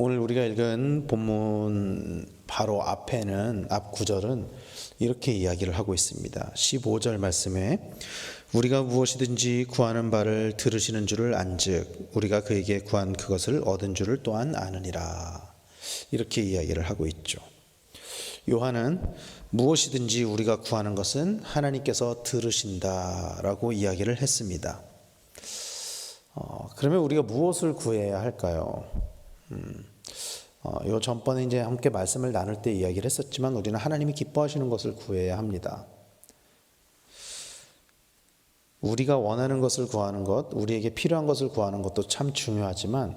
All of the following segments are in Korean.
오늘 우리가 읽은 본문 바로 앞에는 앞 구절은 이렇게 이야기를 하고 있습니다. 15절 말씀에 우리가 무엇이든지 구하는 바를 들으시는 줄을 안즉 우리가 그에게 구한 그것을 얻은 줄을 또한 아느니라. 이렇게 이야기를 하고 있죠. 요한은 무엇이든지 우리가 구하는 것은 하나님께서 들으신다라고 이야기를 했습니다. 그러면 우리가 무엇을 구해야 할까요? 요 전번에 이제 함께 말씀을 나눌 때 이야기를 했었지만 우리는 하나님이 기뻐하시는 것을 구해야 합니다. 우리가 원하는 것을 구하는 것, 우리에게 필요한 것을 구하는 것도 참 중요하지만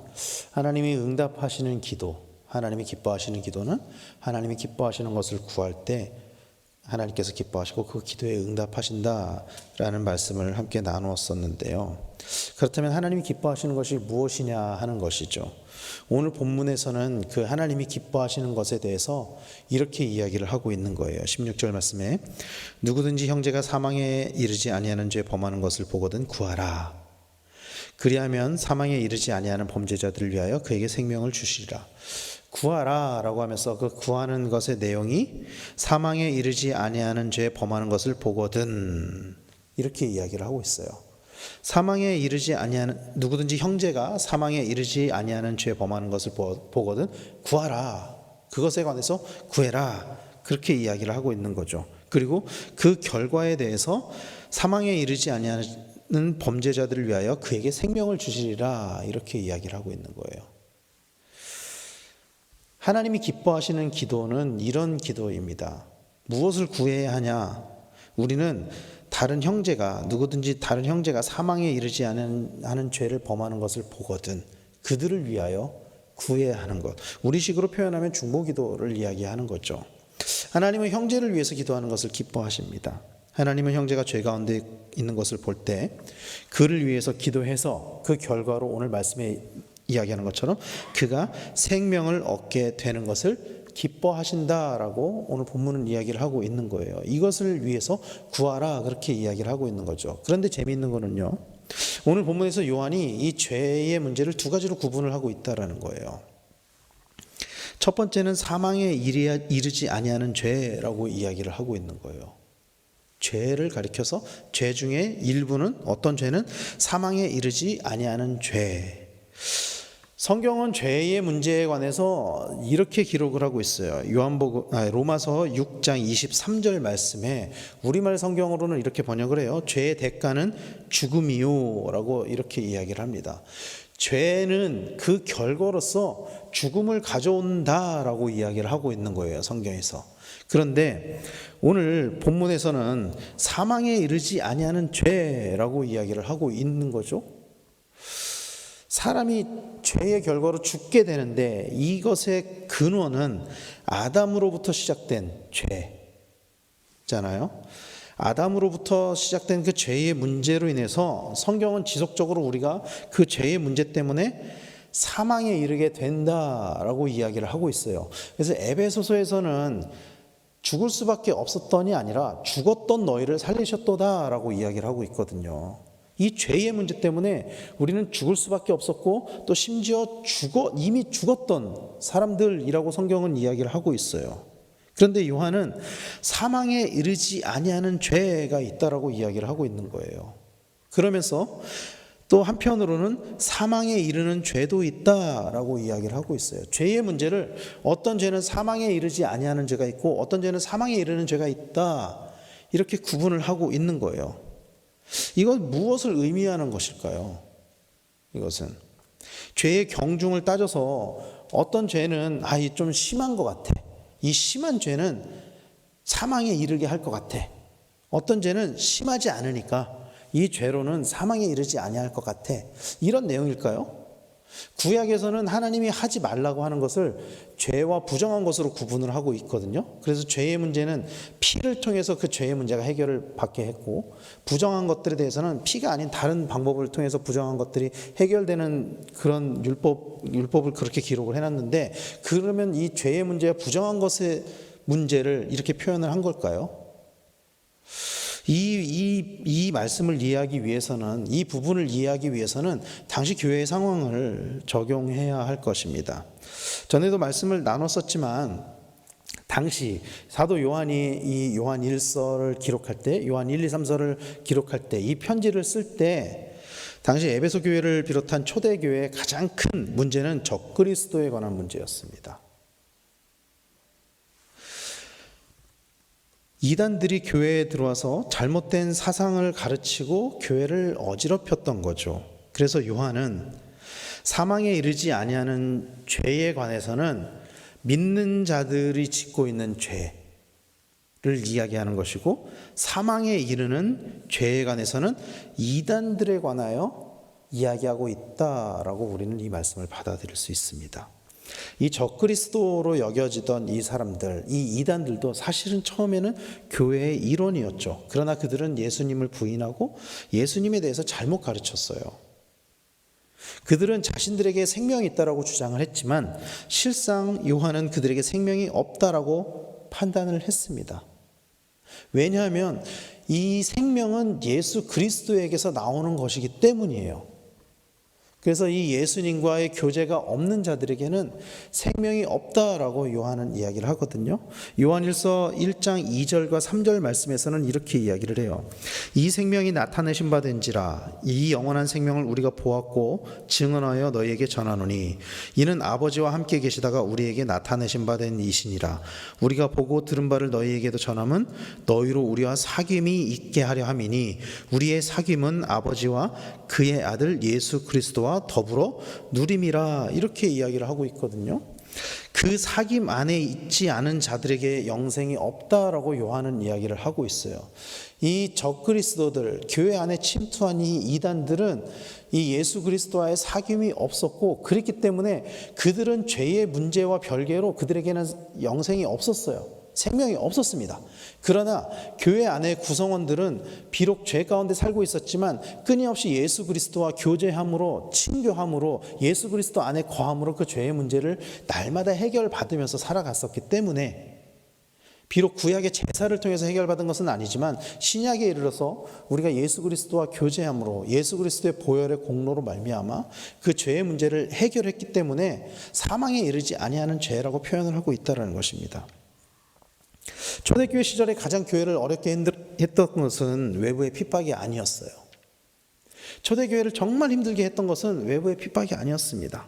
하나님이 응답하시는 기도, 하나님이 기뻐하시는 기도는 하나님이 기뻐하시는 것을 구할 때 하나님께서 기뻐하시고 그 기도에 응답하신다라는 말씀을 함께 나누었었는데요. 그렇다면 하나님이 기뻐하시는 것이 무엇이냐 하는 것이죠. 오늘 본문에서는 그 하나님이 기뻐하시는 것에 대해서 이렇게 이야기를 하고 있는 거예요. 16절 말씀에 누구든지 형제가 사망에 이르지 아니하는 죄 범하는 것을 보거든 구하라. 그리하면 사망에 이르지 아니하는 범죄자들을 위하여 그에게 생명을 주시리라. 구하라 라고 하면서 그 구하는 것의 내용이 사망에 이르지 아니하는 죄 범하는 것을 보거든, 이렇게 이야기를 하고 있어요. 사망에 이르지 아니하는, 누구든지 형제가 사망에 이르지 아니하는 죄 범하는 것을 보거든 구하라, 그것에 관해서 구해라, 그렇게 이야기를 하고 있는 거죠. 그리고 그 결과에 대해서 사망에 이르지 아니하는 범죄자들을 위하여 그에게 생명을 주시리라, 이렇게 이야기를 하고 있는 거예요. 하나님이 기뻐하시는 기도는 이런 기도입니다. 무엇을 구해야 하냐? 우리는 다른 형제가, 누구든지 다른 형제가 사망에 이르지 않은 죄를 범하는 것을 보거든 그들을 위하여 구해야 하는 것. 우리식으로 표현하면 중보기도를 이야기하는 거죠. 하나님은 형제를 위해서 기도하는 것을 기뻐하십니다. 하나님은 형제가 죄 가운데 있는 것을 볼 때 그를 위해서 기도해서 그 결과로 오늘 말씀에 이야기하는 것처럼 그가 생명을 얻게 되는 것을 기뻐하신다라고 오늘 본문은 이야기를 하고 있는 거예요. 이것을 위해서 구하라, 그렇게 이야기를 하고 있는 거죠. 그런데 재미있는 거는요, 오늘 본문에서 요한이 이 죄의 문제를 두 가지로 구분을 하고 있다라는 거예요. 첫 번째는 사망에 이르지 아니하는 죄라고 이야기를 하고 있는 거예요. 죄를 가리켜서 죄 중에 일부는, 어떤 죄는 사망에 이르지 아니하는 죄. 성경은 죄의 문제에 관해서 이렇게 기록을 하고 있어요. 로마서 6장 23절 말씀에 우리말 성경으로는 이렇게 번역을 해요. 죄의 대가는 죽음이요 라고 이렇게 이야기를 합니다. 죄는 그 결과로서 죽음을 가져온다라고 이야기를 하고 있는 거예요, 성경에서. 그런데 오늘 본문에서는 사망에 이르지 아니하는 죄라고 이야기를 하고 있는 거죠. 사람이 죄의 결과로 죽게 되는데 이것의 근원은 아담으로부터 시작된 죄잖아요. 아담으로부터 시작된 그 죄의 문제로 인해서 성경은 지속적으로 우리가 그 죄의 문제 때문에 사망에 이르게 된다라고 이야기를 하고 있어요. 그래서 에베소서에서는 죽을 수밖에 없었던이 아니라 죽었던 너희를 살리셨도다라고 이야기를 하고 있거든요. 이 죄의 문제 때문에 우리는 죽을 수밖에 없었고 또 심지어 이미 죽었던 사람들이라고 성경은 이야기를 하고 있어요. 그런데 요한은 사망에 이르지 아니하는 죄가 있다라고 이야기를 하고 있는 거예요. 그러면서 또 한편으로는 사망에 이르는 죄도 있다라고 이야기를 하고 있어요. 죄의 문제를 어떤 죄는 사망에 이르지 아니하는 죄가 있고 어떤 죄는 사망에 이르는 죄가 있다, 이렇게 구분을 하고 있는 거예요. 이건 무엇을 의미하는 것일까요? 이것은 죄의 경중을 따져서 어떤 죄는 이 좀 심한 것 같아, 이 심한 죄는 사망에 이르게 할 것 같아, 어떤 죄는 심하지 않으니까 이 죄로는 사망에 이르지 아니할 것 같아, 이런 내용일까요? 구약에서는 하나님이 하지 말라고 하는 것을 죄와 부정한 것으로 구분을 하고 있거든요. 그래서 죄의 문제는 피를 통해서 그 죄의 문제가 해결을 받게 했고, 부정한 것들에 대해서는 피가 아닌 다른 방법을 통해서 부정한 것들이 해결되는 그런 율법을 그렇게 기록을 해놨는데, 그러면 이 죄의 문제와 부정한 것의 문제를 이렇게 표현을 한 걸까요? 이 말씀을 이해하기 위해서는, 이 부분을 이해하기 위해서는 당시 교회의 상황을 적용해야 할 것입니다. 전에도 말씀을 나눴었지만 당시 사도 요한이 이 요한 1서를 기록할 때, 요한 1, 2, 3서를 기록할 때, 이 편지를 쓸 때 당시 에베소 교회를 비롯한 초대 교회의 가장 큰 문제는 적그리스도에 관한 문제였습니다. 이단들이 교회에 들어와서 잘못된 사상을 가르치고 교회를 어지럽혔던 거죠. 그래서 요한은 사망에 이르지 아니하는 죄에 관해서는 믿는 자들이 짓고 있는 죄를 이야기하는 것이고, 사망에 이르는 죄에 관해서는 이단들에 관하여 이야기하고 있다라고 우리는 이 말씀을 받아들일 수 있습니다. 이 적그리스도로 여겨지던 이 사람들, 이 이단들도 사실은 처음에는 교회의 일원이었죠. 그러나 그들은 예수님을 부인하고 예수님에 대해서 잘못 가르쳤어요. 그들은 자신들에게 생명이 있다라고 주장을 했지만 실상 요한은 그들에게 생명이 없다라고 판단을 했습니다. 왜냐하면 이 생명은 예수 그리스도에게서 나오는 것이기 때문이에요. 그래서 이 예수님과의 교제가 없는 자들에게는 생명이 없다라고 요한은 이야기를 하거든요. 요한일서 1장 2절과 3절 말씀에서는 이렇게 이야기를 해요. 이 생명이 나타내신 바 된지라 이 영원한 생명을 우리가 보았고 증언하여 너희에게 전하노니 이는 아버지와 함께 계시다가 우리에게 나타내신 바 된 이시니라. 우리가 보고 들은 바를 너희에게도 전함은 너희로 우리와 사귐이 있게 하려 함이니 우리의 사귐은 아버지와 그의 아들 예수 그리스도와 더불어 누림이라. 이렇게 이야기를 하고 있거든요. 그 사귐 안에 있지 않은 자들에게 영생이 없다라고 요한은 이야기를 하고 있어요. 이 적그리스도들, 교회 안에 침투한 이 이단들은 이 예수 그리스도와의 사귐이 없었고, 그렇기 때문에 그들은 죄의 문제와 별개로 그들에게는 영생이 없었어요. 생명이 없었습니다. 그러나 교회 안의 구성원들은 비록 죄 가운데 살고 있었지만 끊임없이 예수 그리스도와 교제함으로, 친교함으로, 예수 그리스도 안에 거함으로 그 죄의 문제를 날마다 해결받으면서 살아갔었기 때문에, 비록 구약의 제사를 통해서 해결받은 것은 아니지만 신약에 이르러서 우리가 예수 그리스도와 교제함으로, 예수 그리스도의 보혈의 공로로 말미암아 그 죄의 문제를 해결했기 때문에 사망에 이르지 아니하는 죄라고 표현을 하고 있다는 것입니다. 초대교회 시절에 가장 교회를 어렵게 했던 것은 외부의 핍박이 아니었어요. 초대교회를 정말 힘들게 했던 것은 외부의 핍박이 아니었습니다.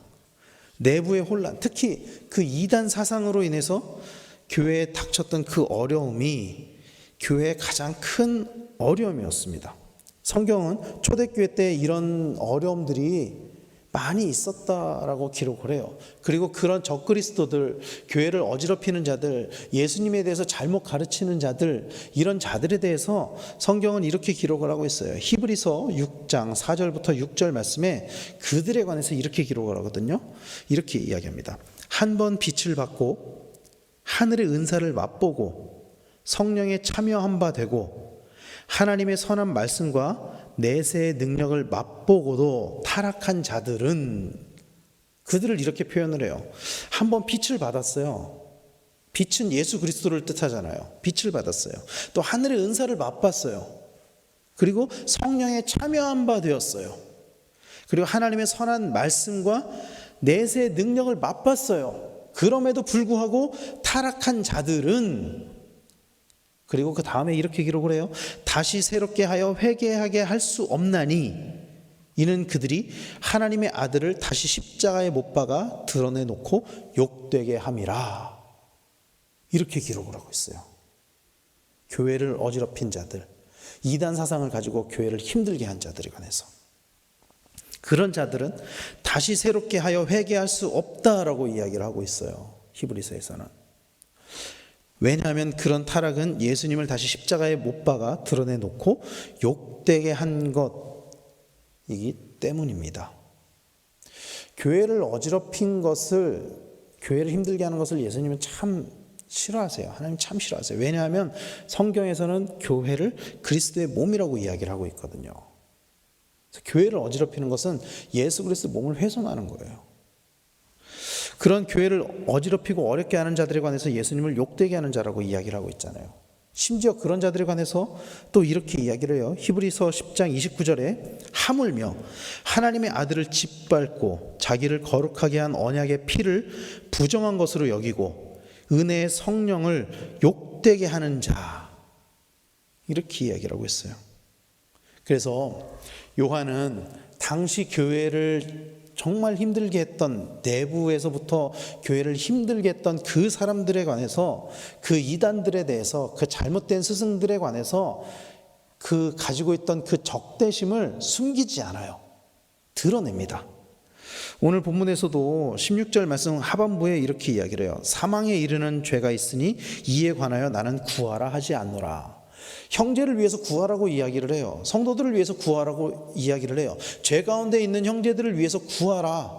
내부의 혼란, 특히 그 이단 사상으로 인해서 교회에 닥쳤던 그 어려움이 교회의 가장 큰 어려움이었습니다. 성경은 초대교회 때 이런 어려움들이 많이 있었다라고 기록을 해요. 그리고 그런 적그리스도들, 교회를 어지럽히는 자들, 예수님에 대해서 잘못 가르치는 자들, 이런 자들에 대해서 성경은 이렇게 기록을 하고 있어요. 히브리서 6장 4절부터 6절 말씀에 그들에 관해서 이렇게 기록을 하거든요. 이렇게 이야기합니다. 한 번 빛을 받고 하늘의 은사를 맛보고 성령에 참여한 바 되고 하나님의 선한 말씀과 내세의 능력을 맛보고도 타락한 자들은, 그들을 이렇게 표현을 해요. 한번 빛을 받았어요. 빛은 예수 그리스도를 뜻하잖아요. 빛을 받았어요. 또 하늘의 은사를 맛봤어요. 그리고 성령에 참여한 바 되었어요. 그리고 하나님의 선한 말씀과 내세의 능력을 맛봤어요. 그럼에도 불구하고 타락한 자들은, 그리고 그 다음에 이렇게 기록을 해요. 다시 새롭게 하여 회개하게 할 수 없나니 이는 그들이 하나님의 아들을 다시 십자가에 못 박아 드러내놓고 욕되게 함이라. 이렇게 기록을 하고 있어요. 교회를 어지럽힌 자들, 이단 사상을 가지고 교회를 힘들게 한 자들에 관해서, 그런 자들은 다시 새롭게 하여 회개할 수 없다라고 이야기를 하고 있어요. 히브리서에서는. 왜냐하면 그런 타락은 예수님을 다시 십자가에 못 박아 드러내놓고 욕되게 한 것이기 때문입니다. 교회를 어지럽힌 것을, 교회를 힘들게 하는 것을 예수님은 참 싫어하세요. 하나님 참 싫어하세요. 왜냐하면 성경에서는 교회를 그리스도의 몸이라고 이야기를 하고 있거든요. 교회를 어지럽히는 것은 예수 그리스도 몸을 훼손하는 거예요. 그런 교회를 어지럽히고 어렵게 하는 자들에 관해서 예수님을 욕되게 하는 자라고 이야기를 하고 있잖아요. 심지어 그런 자들에 관해서 또 이렇게 이야기를 해요. 히브리서 10장 29절에 하물며 하나님의 아들을 짓밟고 자기를 거룩하게 한 언약의 피를 부정한 것으로 여기고 은혜의 성령을 욕되게 하는 자, 이렇게 이야기를 하고 있어요. 그래서 요한은 당시 교회를 정말 힘들게 했던, 내부에서부터 교회를 힘들게 했던 그 사람들에 관해서, 그 이단들에 대해서, 그 잘못된 스승들에 관해서 그 가지고 있던 그 적대심을 숨기지 않아요. 드러냅니다. 오늘 본문에서도 16절 말씀 하반부에 이렇게 이야기를 해요. 사망에 이르는 죄가 있으니 이에 관하여 나는 구하라 하지 않노라. 형제를 위해서 구하라고 이야기를 해요. 성도들을 위해서 구하라고 이야기를 해요. 죄 가운데 있는 형제들을 위해서 구하라.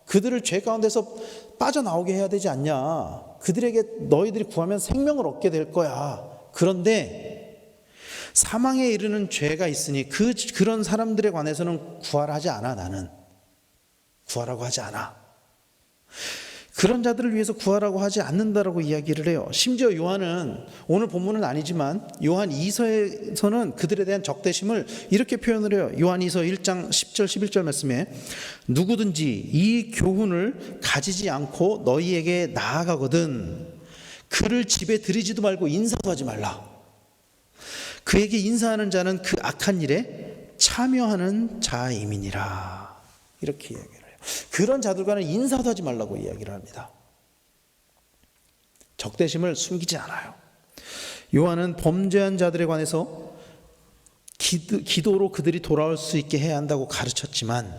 그들을 죄 가운데서 빠져나오게 해야 되지 않냐. 그들에게 너희들이 구하면 생명을 얻게 될 거야. 그런데 사망에 이르는 죄가 있으니 그런 사람들에 관해서는 구하라 하지 않아. 나는 구하라고 하지 않아. 그런 자들을 위해서 구하라고 하지 않는다라고 이야기를 해요. 심지어 요한은, 오늘 본문은 아니지만 요한 2서에서는 그들에 대한 적대심을 이렇게 표현을 해요. 요한 2서 1장 10절 11절 말씀에 누구든지 이 교훈을 가지지 않고 너희에게 나아가거든 그를 집에 들이지도 말고 인사도 하지 말라. 그에게 인사하는 자는 그 악한 일에 참여하는 자임이니라. 이렇게 이야기해요. 그런 자들과는 인사도 하지 말라고 이야기를 합니다. 적대심을 숨기지 않아요. 요한은 범죄한 자들에 관해서 기도로 그들이 돌아올 수 있게 해야 한다고 가르쳤지만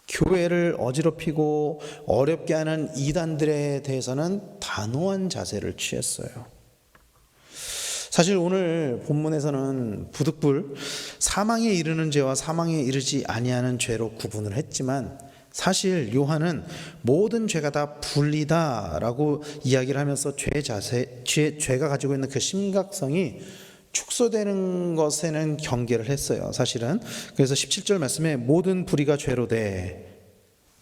교회를 어지럽히고 어렵게 하는 이단들에 대해서는 단호한 자세를 취했어요. 사실 오늘 본문에서는 부득불 사망에 이르는 죄와 사망에 이르지 아니하는 죄로 구분을 했지만 사실 요한은 모든 죄가 다 불리다라고 이야기를 하면서 죄가 가지고 있는 그 심각성이 축소되는 것에는 경계를 했어요. 사실은. 그래서 17절 말씀에 모든 불의가 죄로 돼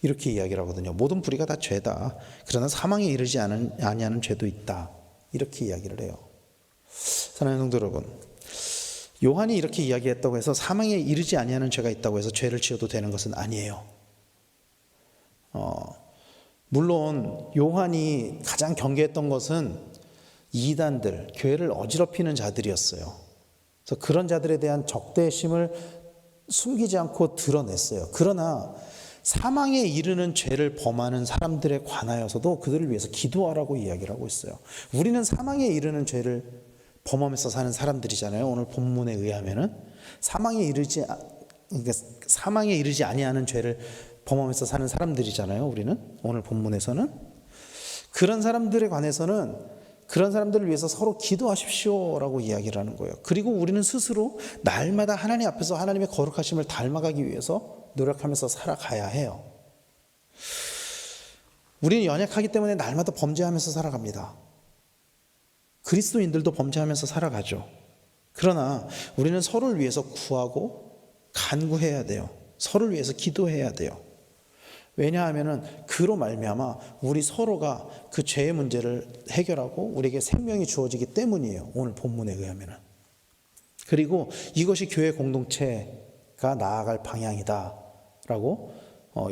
이렇게 이야기를 하거든요. 모든 불의가 다 죄다. 그러나 사망에 이르지 아니하는 죄도 있다. 이렇게 이야기를 해요. 사랑하는 성도 여러분, 요한이 이렇게 이야기했다고 해서 사망에 이르지 아니하는 죄가 있다고 해서 죄를 지어도 되는 것은 아니에요. 물론 요한이 가장 경계했던 것은 이단들, 교회를 어지럽히는 자들이었어요. 그래서 그런 자들에 대한 적대심을 숨기지 않고 드러냈어요. 그러나 사망에 이르는 죄를 범하는 사람들에 관하여서도 그들을 위해서 기도하라고 이야기를 하고 있어요. 우리는 사망에 이르는 죄를 범하면서 사는 사람들이잖아요. 오늘 본문에 의하면은 사망에 이르지 아니하는 죄를 범하면서 사는 사람들이잖아요. 우리는 오늘 본문에서는 그런 사람들에 관해서는 그런 사람들을 위해서 서로 기도하십시오라고 이야기를 하는 거예요. 그리고 우리는 스스로 날마다 하나님 앞에서 하나님의 거룩하심을 닮아가기 위해서 노력하면서 살아가야 해요. 우리는 연약하기 때문에 날마다 범죄하면서 살아갑니다. 그리스도인들도 범죄하면서 살아가죠. 그러나 우리는 서로를 위해서 구하고 간구해야 돼요. 서로를 위해서 기도해야 돼요. 왜냐하면 그로 말미암아 우리 서로가 그 죄의 문제를 해결하고 우리에게 생명이 주어지기 때문이에요. 오늘 본문에 의하면. 그리고 이것이 교회 공동체가 나아갈 방향이다라고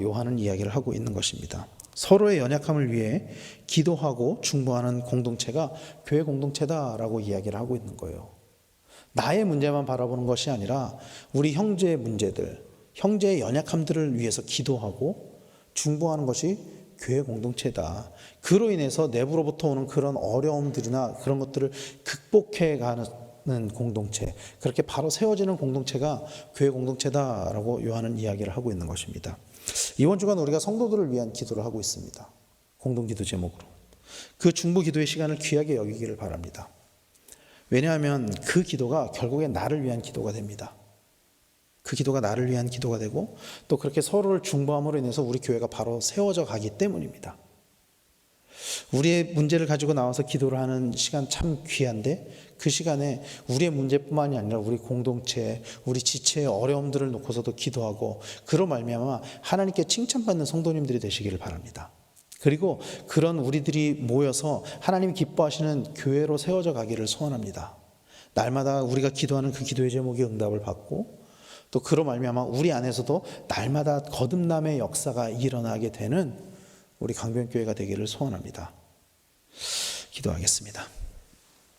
요한은 이야기를 하고 있는 것입니다. 서로의 연약함을 위해 기도하고 중보하는 공동체가 교회 공동체다라고 이야기를 하고 있는 거예요. 나의 문제만 바라보는 것이 아니라 우리 형제의 문제들, 형제의 연약함들을 위해서 기도하고 중보하는 것이 교회 공동체다. 그로 인해서 내부로부터 오는 그런 어려움들이나 그런 것들을 극복해가는 공동체, 그렇게 바로 세워지는 공동체가 교회 공동체다라고 요한은 이야기를 하고 있는 것입니다. 이번 주간 우리가 성도들을 위한 기도를 하고 있습니다. 공동기도 제목으로. 그 중보기도의 시간을 귀하게 여기기를 바랍니다. 왜냐하면 그 기도가 결국엔 나를 위한 기도가 됩니다. 그 기도가 나를 위한 기도가 되고 또 그렇게 서로를 중보함으로 인해서 우리 교회가 바로 세워져 가기 때문입니다. 우리의 문제를 가지고 나와서 기도를 하는 시간 참 귀한데 그 시간에 우리의 문제뿐만이 아니라 우리 공동체, 우리 지체의 어려움들을 놓고서도 기도하고 그로 말미암아 하나님께 칭찬받는 성도님들이 되시기를 바랍니다. 그리고 그런 우리들이 모여서 하나님 기뻐하시는 교회로 세워져 가기를 소원합니다. 날마다 우리가 기도하는 그 기도의 제목이 응답을 받고, 또 그로 말미암아 우리 안에서도 날마다 거듭남의 역사가 일어나게 되는 우리 강변교회가 되기를 소원합니다. 기도하겠습니다.